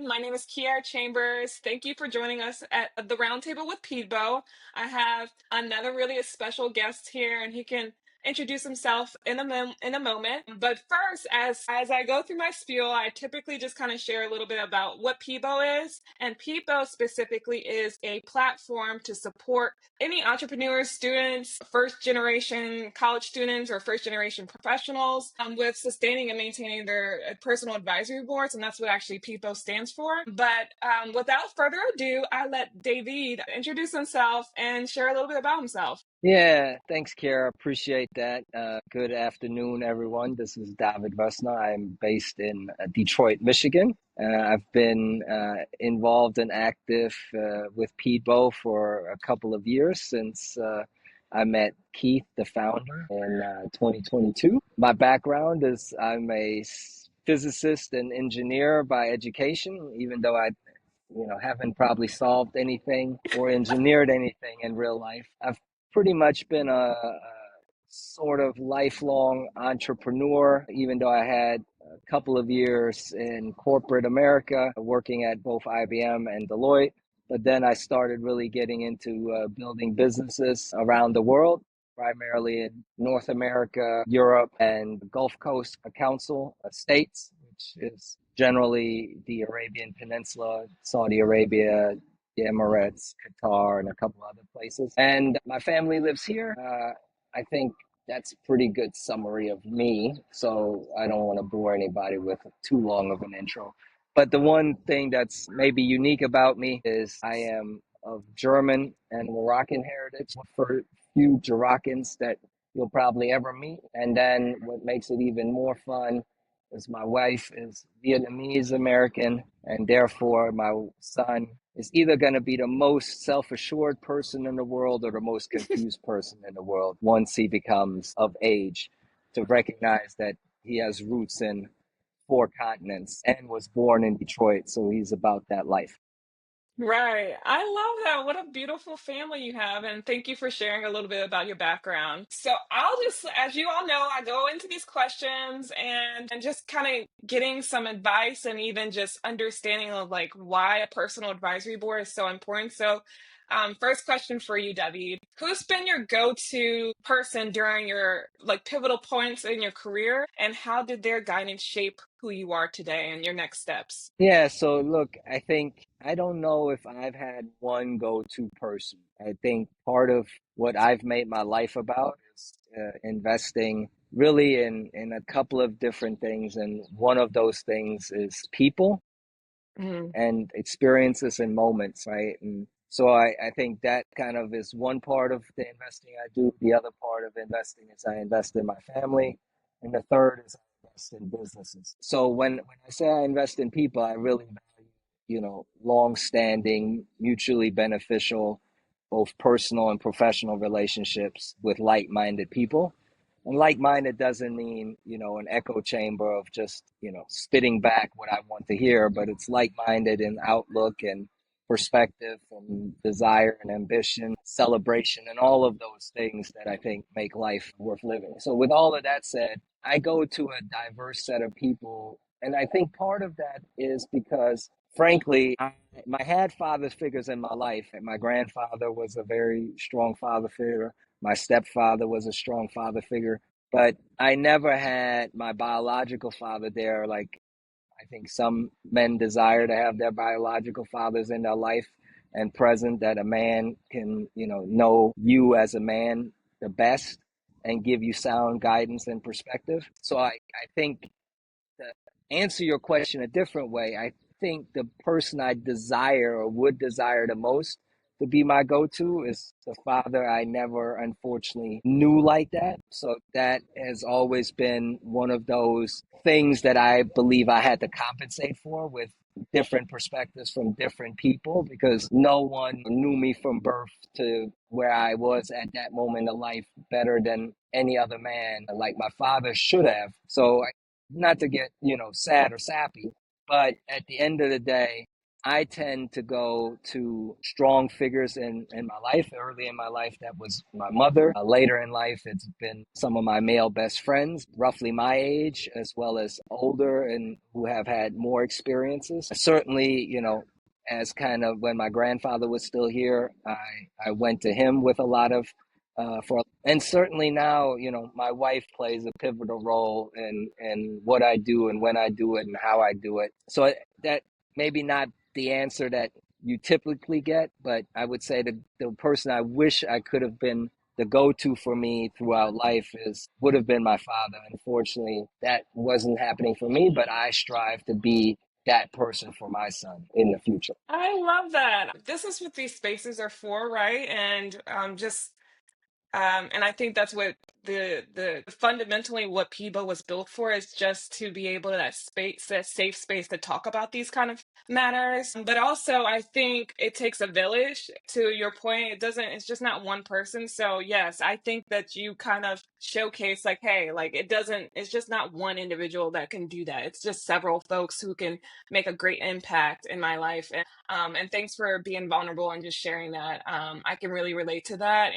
My name is Kiara Chambers. Thank you for joining us at the Roundtable with Peadbo. I have another really special guest here, and he can introduce himself in a moment. But first, as I go through my spiel, I typically just kind of share a little bit about what Peadbo is. And Peadbo specifically is a platform to support any entrepreneurs, students, first generation college students, or first generation professionals with sustaining and maintaining their personal advisory boards. And that's what actually PIPO stands for. But without further ado, I let David introduce himself and share a little bit about himself. Yeah, thanks, Kara. Appreciate that. Good afternoon, everyone. This is David Woessner. I'm based in Detroit, Michigan. I've been involved and active with Peadbo for a couple of years since I met Keith, the founder, in 2022. My background is I'm a physicist and engineer by education, even though I haven't probably solved anything or engineered anything in real life. I've pretty much been a sort of lifelong entrepreneur, even though I had a couple of years in corporate America, working at both IBM and Deloitte. But then I started really getting into building businesses around the world, primarily in North America, Europe, and the Gulf Coast Council of States, which is generally the Arabian Peninsula, Saudi Arabia, the Emirates, Qatar, and a couple other places. And my family lives here. I think that's a pretty good summary of me. So I don't want to bore anybody with too long of an intro. But the one thing that's maybe unique about me is I am of German and Moroccan heritage, for few Joroccans that you'll probably ever meet. And then what makes it even more fun is my wife is Vietnamese American, and therefore my son is either going to be the most self-assured person in the world or the most confused person in the world once he becomes of age to recognize that he has roots in four continents and was born in Detroit, so he's about that life. Right. I love that. What a beautiful family you have. And thank you for sharing a little bit about your background. So I'll just, as you all know, I go into these questions and just kind of getting some advice and even just understanding of like why a personal advisory board is so important. So first question for you, David. Who's been your go-to person during your like pivotal points in your career, and how did their guidance shape who you are today and your next steps? Yeah, so look, I think I don't know if I've had one go-to person. I think part of what I've made my life about is investing really in a couple of different things, and one of those things is people Mhm. and experiences and moments, right? And so I think that kind of is one part of the investing I do. The other part of investing is I invest in my family. And the third is I invest in businesses. So when I say I invest in people, I really value, long-standing, mutually beneficial, both personal and professional relationships with like-minded people. And like-minded doesn't mean, an echo chamber of just, spitting back what I want to hear, but it's like-minded in outlook and perspective and desire and ambition, celebration, and all of those things that I think make life worth living. So with all of that said, I go to a diverse set of people. And I think part of that is because, frankly, I had father figures in my life. And my grandfather was a very strong father figure. My stepfather was a strong father figure, but I never had my biological father there. Like I think some men desire to have their biological fathers in their life and present, that a man can, know you as a man the best and give you sound guidance and perspective. So I think to answer your question a different way, I think the person I desire or would desire the most to be my go-to is the father I never unfortunately knew like that. So that has always been one of those things that I believe I had to compensate for with different perspectives from different people, because no one knew me from birth to where I was at that moment of life better than any other man like my father should have. So not to get, sad or sappy, but at the end of the day, I tend to go to strong figures in my life. Early in my life, that was my mother. Later in life, it's been some of my male best friends, roughly my age, as well as older and who have had more experiences. Certainly, as kind of when my grandfather was still here, I went to him with a lot of and certainly now, my wife plays a pivotal role in what I do and when I do it and how I do it. So that maybe not the answer that you typically get, but I would say that the person I wish I could have been the go-to for me throughout life would have been my father. Unfortunately, that wasn't happening for me, but I strive to be that person for my son in the future. I love that. This is what these spaces are for, right? And just and I think that's what the fundamentally what Peebo was built for is just to be able to that space, that safe space to talk about these kind of matters. But also, I think it takes a village. To your point, it's just not one person. So yes, I think that you kind of showcase like, hey, like it's just not one individual that can do that. It's just several folks who can make a great impact in my life. And thanks for being vulnerable and just sharing that. I can really relate to that.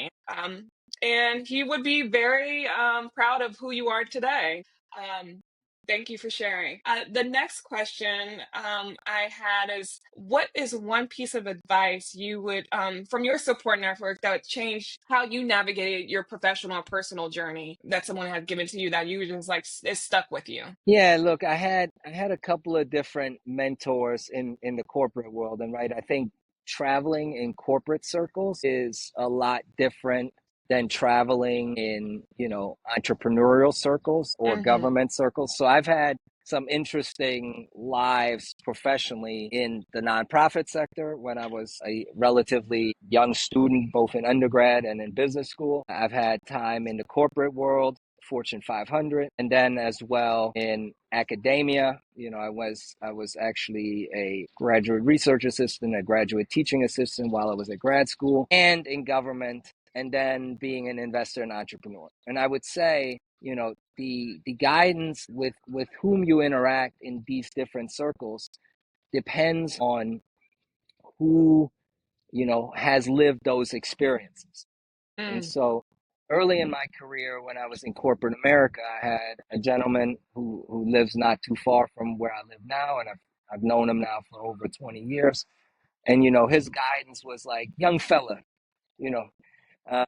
And he would be very proud of who you are today. Um, Thank you for sharing. The next question I had is, what is one piece of advice you would, from your support network, that would change how you navigated your professional or personal journey that someone had given to you that you just like is stuck with you? Yeah, look, I had a couple of different mentors in the corporate world, and right, I think traveling in corporate circles is a lot different than traveling in, entrepreneurial circles or Mm-hmm. government circles. So I've had some interesting lives professionally in the nonprofit sector when I was a relatively young student, both in undergrad and in business school. I've had time in the corporate world, Fortune 500, and then as well in academia. I was actually a graduate research assistant, a graduate teaching assistant while I was at grad school, and in government, and then being an investor and entrepreneur. And I would say, the guidance with whom you interact in these different circles depends on who, has lived those experiences. And Mm, so early in my career, when I was in corporate America, I had a gentleman who lives not too far from where I live now, and I've known him now for over 20 years. And his guidance was like, young fella, you know,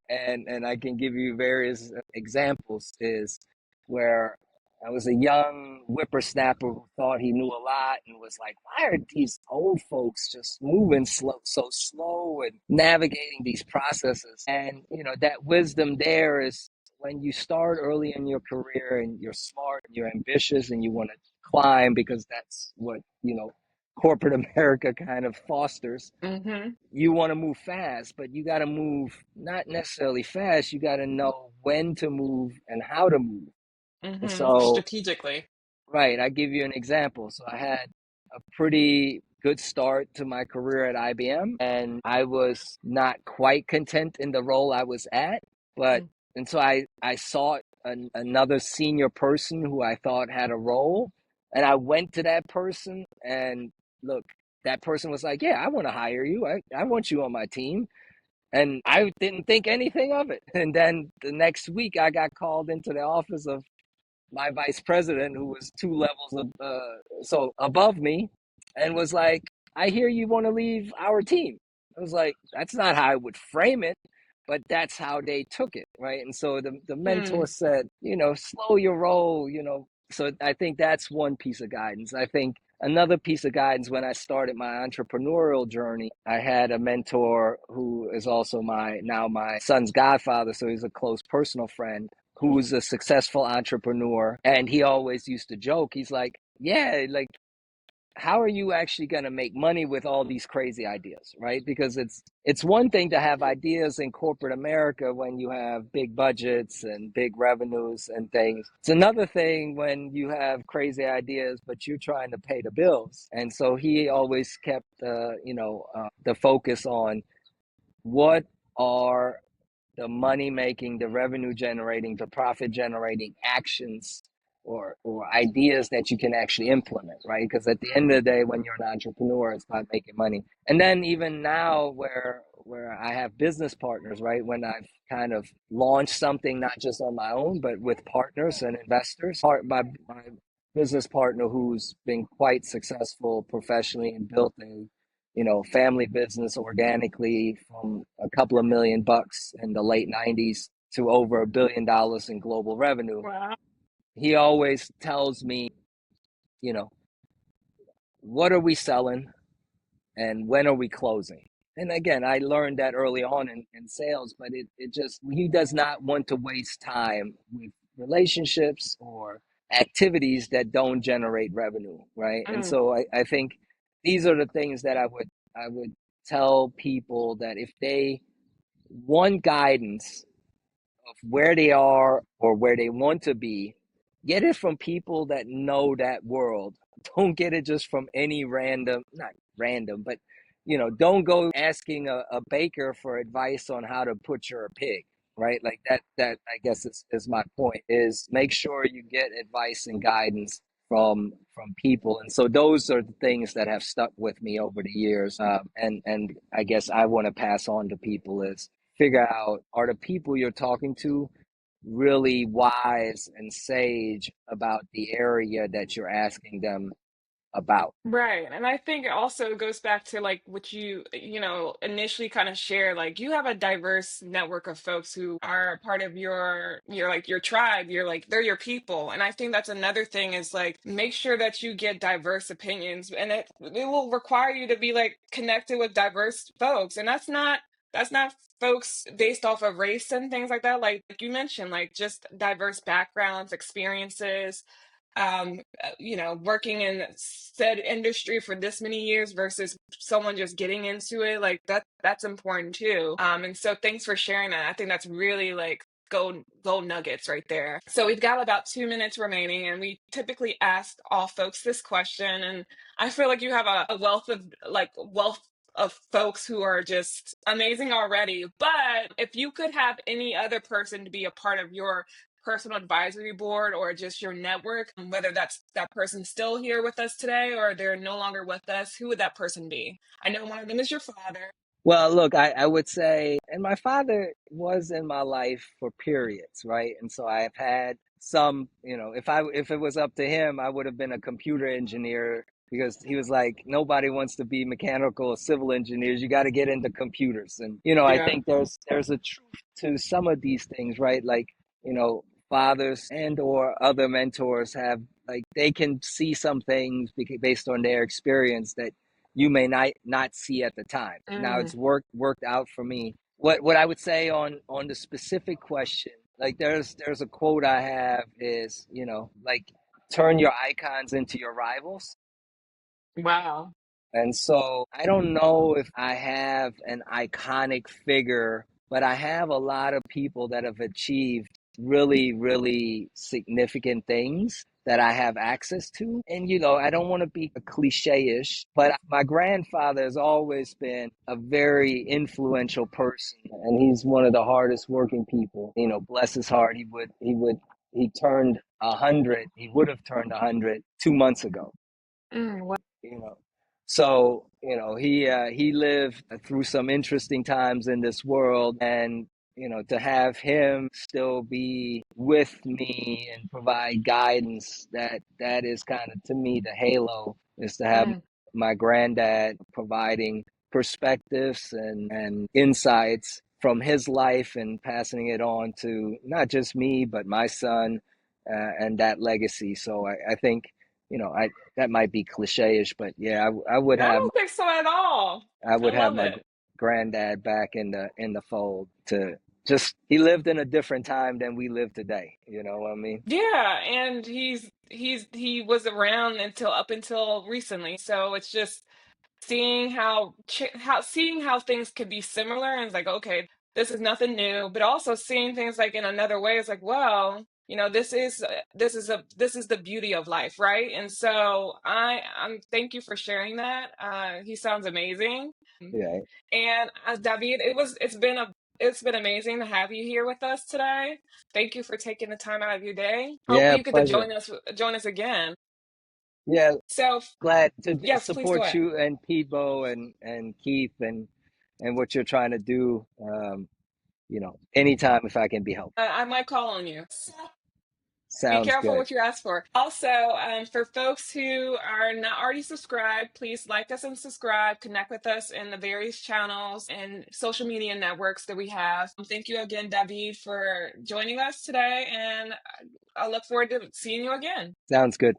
and I can give you various examples is where I was a young whippersnapper who thought he knew a lot and was like, why are these old folks just moving so slow and navigating these processes? And that wisdom there is when you start early in your career and you're smart and you're ambitious and you want to climb because that's what corporate America kind of fosters. mm-hmm. You want to move fast, but you got to move not necessarily fast. You got to know when to move and how to move. And Mm-hmm. so, Strategically. right, I give you an example. So I had a pretty good start to my career at IBM, and I was not quite content in the role I was at, but Mm, and so I sought another senior person who I thought had a role, and I went to that person and look, that person was like, "Yeah, I want to hire you. I want you on my team." And I didn't think anything of it. And then the next week, I got called into the office of my vice president, who was two levels so above me, and was like, "I hear you want to leave our team." I was like, "That's not how I would frame it, but that's how they took it, right?" And so the mentor mm, said, "Slow your roll." So I think that's one piece of guidance. I think another piece of guidance, when I started my entrepreneurial journey, I had a mentor who is also my son's godfather, so he's a close personal friend, who's a successful entrepreneur. And he always used to joke, he's like, yeah, like, how are you actually going to make money with all these crazy ideas, right? Because it's one thing to have ideas in corporate America when you have big budgets and big revenues and things. It's another thing when you have crazy ideas but you're trying to pay the bills. And so he always kept the focus on what are the money making, the revenue generating, the profit generating actions or ideas that you can actually implement, right? Because at the end of the day, when you're an entrepreneur, it's about making money. And then even now, where I have business partners, right? When I've kind of launched something not just on my own, but with partners and investors, my business partner who's been quite successful professionally and built a family business organically from a couple of $1 million in the late 90s to over $1 billion in global revenue. Wow. He always tells me, you know, what are we selling and when are we closing? And again, I learned that early on in sales, but it just, he does not want to waste time with relationships or activities that don't generate revenue, right? And Mm, so I think these are the things that I would tell people that if they want guidance of where they are or where they want to be, get it from people that know that world. Don't get it just from any random, not random, but don't go asking a baker for advice on how to butcher a pig, right? Like that I guess is my point, is make sure you get advice and guidance from people. And so those are the things that have stuck with me over the years. And I guess I want to pass on to people is figure out, are the people you're talking to really wise and sage about the area that you're asking them about? right. And I think it also goes back to like what initially kind of share, like you have a diverse network of folks who are part of your tribe. You're like, they're your people. And I think that's another thing is like make sure that you get diverse opinions, and it will require you to be like connected with diverse folks. And that's not folks based off of race and things like that. Like you mentioned, like just diverse backgrounds, experiences, working in said industry for this many years versus someone just getting into it, like that's important too. And so thanks for sharing that. I think that's really like gold nuggets right there. So we've got about 2 minutes remaining, and we typically ask all folks this question, and I feel like you have a wealth of folks who are just amazing already. But if you could have any other person to be a part of your personal advisory board or just your network, whether that person's still here with us today or they're no longer with us, who would that person be? I know one of them is your father. Well, look, I would say, and my father was in my life for periods, right? And so I've had some, if it was up to him, I would have been a computer engineer because he was like, nobody wants to be mechanical or civil engineers. You got to get into computers. And, I Yeah. think there's a truth to some of these things, right? Like, fathers and or other mentors have, like, they can see some things based on their experience that you may not see at the time. Now Mm, it's worked out for me. What I would say on the specific question, like there's a quote I have is, like, turn your icons into your rivals. wow. And so I don't know if I have an iconic figure, but I have a lot of people that have achieved really, really significant things that I have access to. And, I don't want to be a cliche-ish, but my grandfather has always been a very influential person. And he's one of the hardest working people. Bless his heart, he turned 100. He would have turned 100 2 months ago. Wow. you know so he lived through some interesting times in this world, and to have him still be with me and provide guidance, that is kind of, to me, the halo, is to have Mm, my granddad providing perspectives and insights from his life and passing it on to not just me but my son, and that legacy. So I think, I that might be cliche-ish, but yeah, I don't think so at all. I I would have love my it. granddad back in the fold. To just, he lived in a different time than we live today. You know what I mean? Yeah, and he was around until up until recently. So it's just seeing how things could be similar, and it's like, okay, this is nothing new, but also seeing things like in another way. It's like, well, this is the beauty of life, right? And so I'm thank you for sharing that. He sounds amazing. Yeah. And David, it's been a It's been amazing to have you here with us today. Thank you for taking the time out of your day. Yeah, Hopefully you get to pleasure. join us again. Yeah, So, glad to yes, please go support ahead. you and Peadbo and Keith and what you're trying to do. Anytime if I can be helped. I might call on you. Be Sounds careful good. what you ask for. Also, for folks who are not already subscribed, please like us and subscribe. Connect with us in the various channels and social media networks that we have. Thank you again, David, for joining us today, and I look forward to seeing you again. Sounds good.